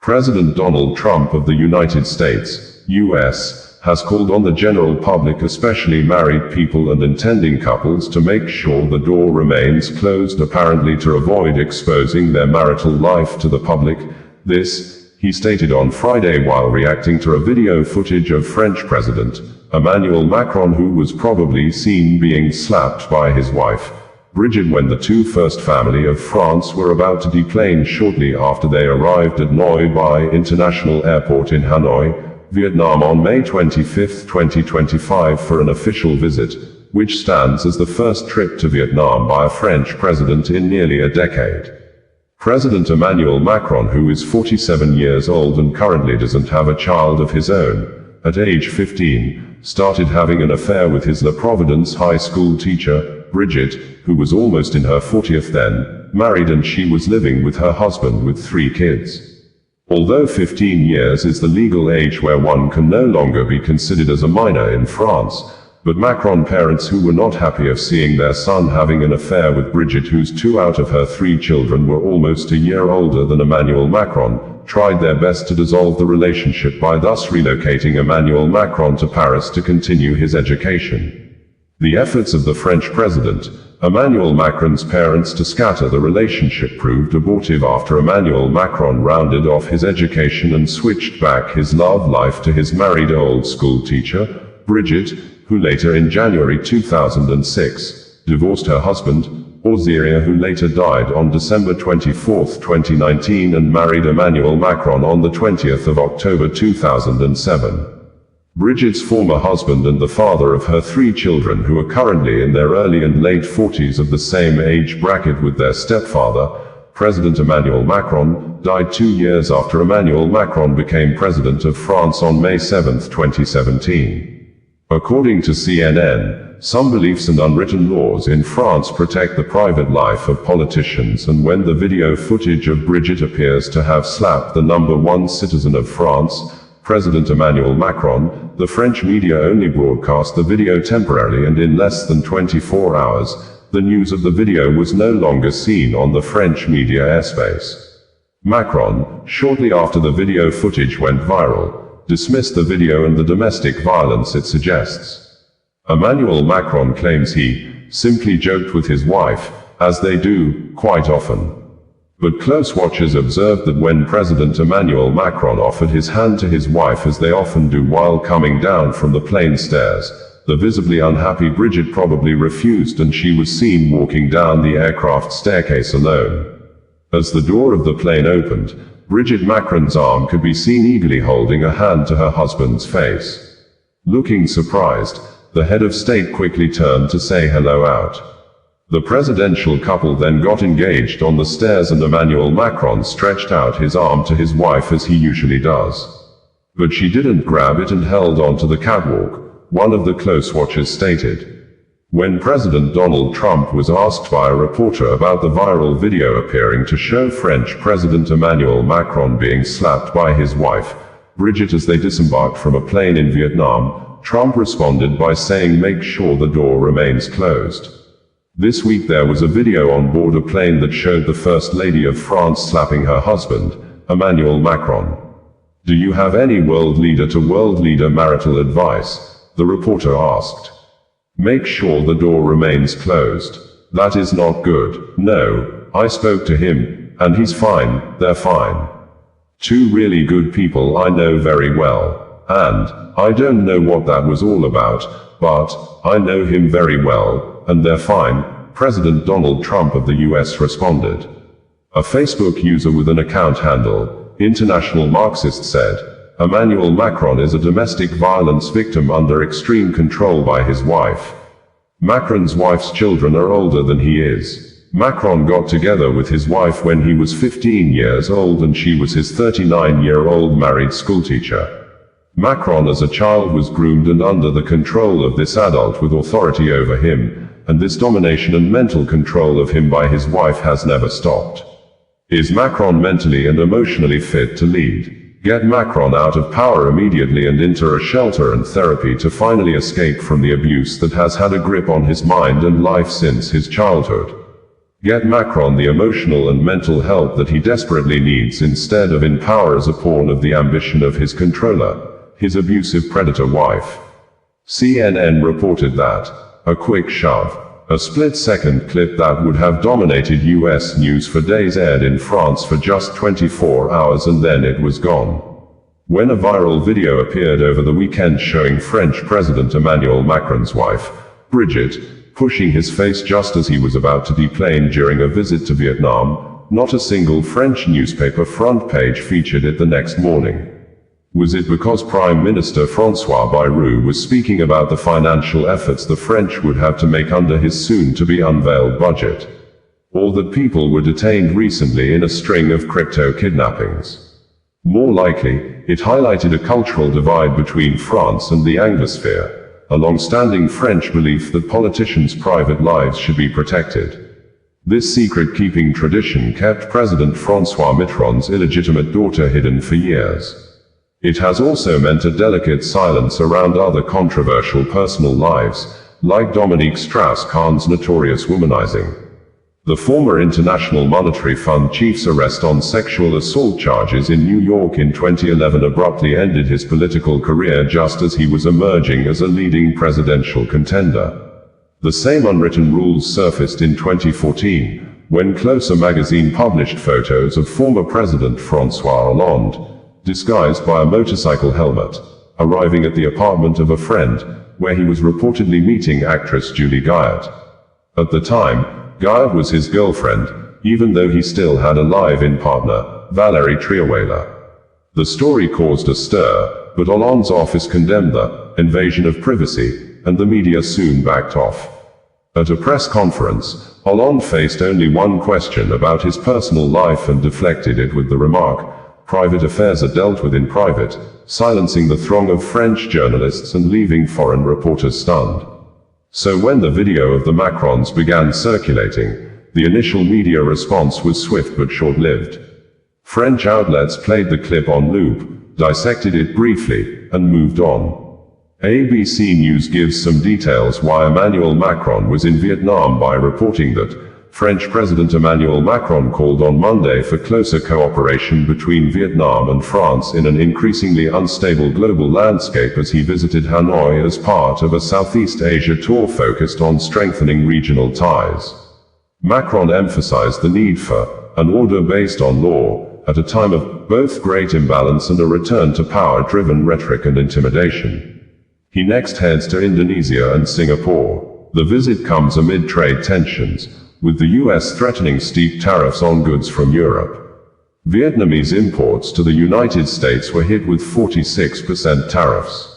President Donald Trump of the United States, U.S., has called on the general public, especially married people and intending couples, to make sure the door remains closed, apparently to avoid exposing their marital life to the public. This, he stated on Friday while reacting to a video footage of French President Emmanuel Macron, who was probably seen being slapped by his wife, Brigitte, when the two first family of France were about to deplane shortly after they arrived at Noi Bai International Airport in Hanoi, Vietnam on May 25, 2025 for an official visit, which stands as the first trip to Vietnam by a French president in nearly a decade. President Emmanuel Macron, who is 47 years old and currently doesn't have a child of his own, at age 15, started having an affair with his La Providence high school teacher, Brigitte, who was almost in her 40th then, married, and she was living with her husband with 3 kids. Although 15 years is the legal age where one can no longer be considered as a minor in France, but Macron parents, who were not happy of seeing their son having an affair with Brigitte, whose 2 out of her 3 children were almost a year older than Emmanuel Macron, tried their best to dissolve the relationship by thus relocating Emmanuel Macron to Paris to continue his education. The efforts of the French president, Emmanuel Macron's parents, to scatter the relationship proved abortive after Emmanuel Macron rounded off his education and switched back his love life to his married old school teacher, Brigitte, who later in January 2006, divorced her husband, Osazua, who later died on December 24, 2019, and married Emmanuel Macron on the 20th of October 2007. Brigitte's former husband and the father of her 3 children, who are currently in their early and late 40s, of the same age bracket with their stepfather, President Emmanuel Macron, died 2 years after Emmanuel Macron became president of France on May 7, 2017. According to CNN, some beliefs and unwritten laws in France protect the private life of politicians, and when the video footage of Brigitte appears to have slapped the #1 citizen of France, President Emmanuel Macron, the French media only broadcast the video temporarily, and in less than 24 hours, the news of the video was no longer seen on the French media airspace. Macron, shortly after the video footage went viral, dismissed the video and the domestic violence it suggests. Emmanuel Macron claims he simply joked with his wife, as they do quite often. But close watchers observed that when President Emmanuel Macron offered his hand to his wife, as they often do while coming down from the plane stairs, the visibly unhappy Brigitte probably refused, and she was seen walking down the aircraft staircase alone. As the door of the plane opened, Brigitte Macron's arm could be seen eagerly holding a hand to her husband's face. Looking surprised, the head of state quickly turned to say hello out. The presidential couple then got engaged on the stairs, and Emmanuel Macron stretched out his arm to his wife as he usually does. But she didn't grab it and held on to the catwalk, one of the close watchers stated. When President Donald Trump was asked by a reporter about the viral video appearing to show French President Emmanuel Macron being slapped by his wife, Brigitte, as they disembarked from a plane in Vietnam, Trump responded by saying, "Make sure the door remains closed." This week there was a video on board a plane that showed the First Lady of France slapping her husband, Emmanuel Macron. "Do you have any world leader to world leader marital advice?" the reporter asked. "Make sure the door remains closed. That is not good." "No, I spoke to him, and he's fine, they're fine. 2 really good people I know very well. And I don't know what that was all about, but I know him very well, and they're fine," President Donald Trump of the US responded. A Facebook user with an account handle, International Marxist, said, "Emmanuel Macron is a domestic violence victim under extreme control by his wife. Macron's wife's children are older than he is. Macron got together with his wife when he was 15 years old, and she was his 39-year-old married schoolteacher. Macron as a child was groomed and under the control of this adult with authority over him, and this domination and mental control of him by his wife has never stopped. Is Macron mentally and emotionally fit to lead? Get Macron out of power immediately and enter a shelter and therapy to finally escape from the abuse that has had a grip on his mind and life since his childhood. Get Macron the emotional and mental help that he desperately needs instead of in power as a pawn of the ambition of his controller, his abusive predator wife. CNN reported that a quick shove, a split-second clip that would have dominated US news for days, aired in France for just 24 hours and then it was gone. When a viral video appeared over the weekend showing French President Emmanuel Macron's wife, Brigitte, pushing his face just as he was about to deplane during a visit to Vietnam, not a single French newspaper front page featured it the next morning. Was it because Prime Minister François Bayrou was speaking about the financial efforts the French would have to make under his soon-to-be unveiled budget? Or that people were detained recently in a string of crypto kidnappings? More likely, it highlighted a cultural divide between France and the Anglosphere, a long-standing French belief that politicians' private lives should be protected. This secret-keeping tradition kept President François Mitterrand's illegitimate daughter hidden for years. It has also meant a delicate silence around other controversial personal lives, like Dominique Strauss-Kahn's notorious womanizing. The former International Monetary Fund chief's arrest on sexual assault charges in New York in 2011 abruptly ended his political career just as he was emerging as a leading presidential contender. The same unwritten rules surfaced in 2014, when Closer magazine published photos of former President François Hollande, disguised by a motorcycle helmet, arriving at the apartment of a friend, where he was reportedly meeting actress Julie Guyot. At the time, Guyot was his girlfriend, even though he still had a live-in partner, Valérie Trierweiler. The story caused a stir, but Hollande's office condemned the invasion of privacy, and the media soon backed off. At a press conference, Hollande faced only one question about his personal life and deflected it with the remark, "Private affairs are dealt with in private," silencing the throng of French journalists and leaving foreign reporters stunned. So when the video of the Macrons began circulating, the initial media response was swift but short-lived. French outlets played the clip on loop, dissected it briefly, and moved on. ABC News gives some details why Emmanuel Macron was in Vietnam by reporting that French President Emmanuel Macron called on Monday for closer cooperation between Vietnam and France in an increasingly unstable global landscape as he visited Hanoi as part of a Southeast Asia tour focused on strengthening regional ties. Macron emphasized the need for an order based on law, at a time of both great imbalance and a return to power-driven rhetoric and intimidation. He next heads to Indonesia and Singapore. The visit comes amid trade tensions, with the US threatening steep tariffs on goods from Europe. Vietnamese imports to the United States were hit with 46% tariffs,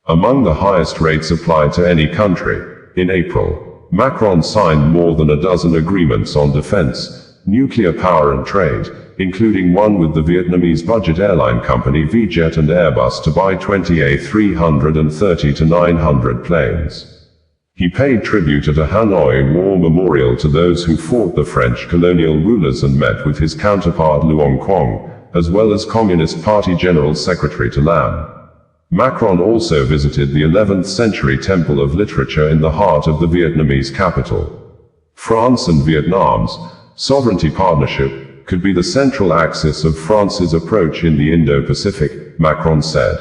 among the highest rates applied to any country. In April, Macron signed more than a dozen agreements on defense, nuclear power and trade, including one with the Vietnamese budget airline company Vietjet and Airbus to buy 20 A330 to 900 planes. He paid tribute at a Hanoi War Memorial to those who fought the French colonial rulers and met with his counterpart Luong Quang, as well as Communist Party General Secretary to Lam. Macron also visited the 11th century Temple of Literature in the heart of the Vietnamese capital. France and Vietnam's sovereignty partnership could be the central axis of France's approach in the Indo-Pacific, Macron said.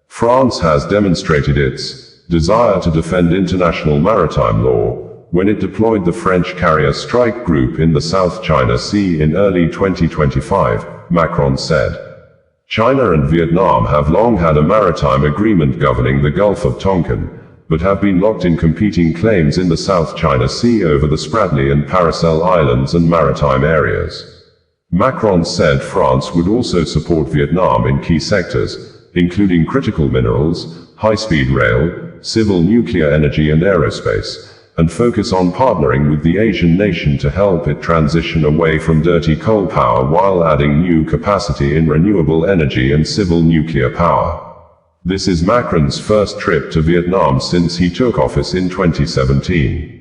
France has demonstrated its desire to defend international maritime law when it deployed the French carrier strike group in the South China Sea in early 2025, Macron said. China and Vietnam have long had a maritime agreement governing the Gulf of Tonkin, but have been locked in competing claims in the South China Sea over the Spratly and Paracel Islands and maritime areas. Macron said France would also support Vietnam in key sectors, including critical minerals, high-speed rail, civil nuclear energy and aerospace, and focus on partnering with the Asian nation to help it transition away from dirty coal power while adding new capacity in renewable energy and civil nuclear power. This is Macron's first trip to Vietnam since he took office in 2017.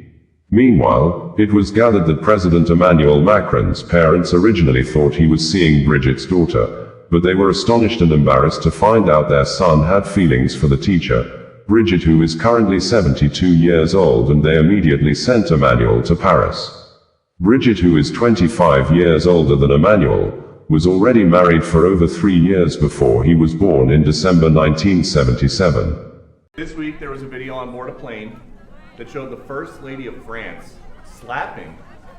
Meanwhile, it was gathered that President Emmanuel Macron's parents originally thought he was seeing Brigitte's daughter, but they were astonished and embarrassed to find out their son had feelings for the teacher, Brigitte, who is currently 72 years old, and they immediately sent Emmanuel to Paris. Brigitte, who is 25 years older than Emmanuel, was already married for over 3 years before he was born in December 1977. This week there was a video on board a plane that showed the First Lady of France slapping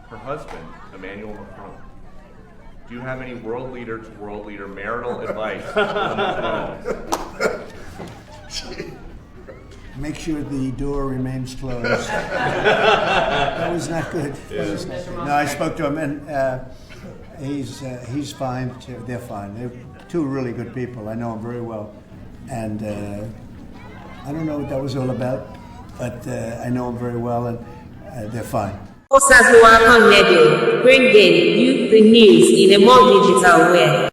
her husband, Emmanuel Macron. Do you have any world leader to world leader marital advice? Make sure the door remains closed. That was not good. No, I spoke to him, and he's fine too. They're fine. They're two really good people. I know them very well, and I don't know what that was all about, but I know them very well, and they're fine. OsazuwaAkonedo, bringing you the news in a more digital way.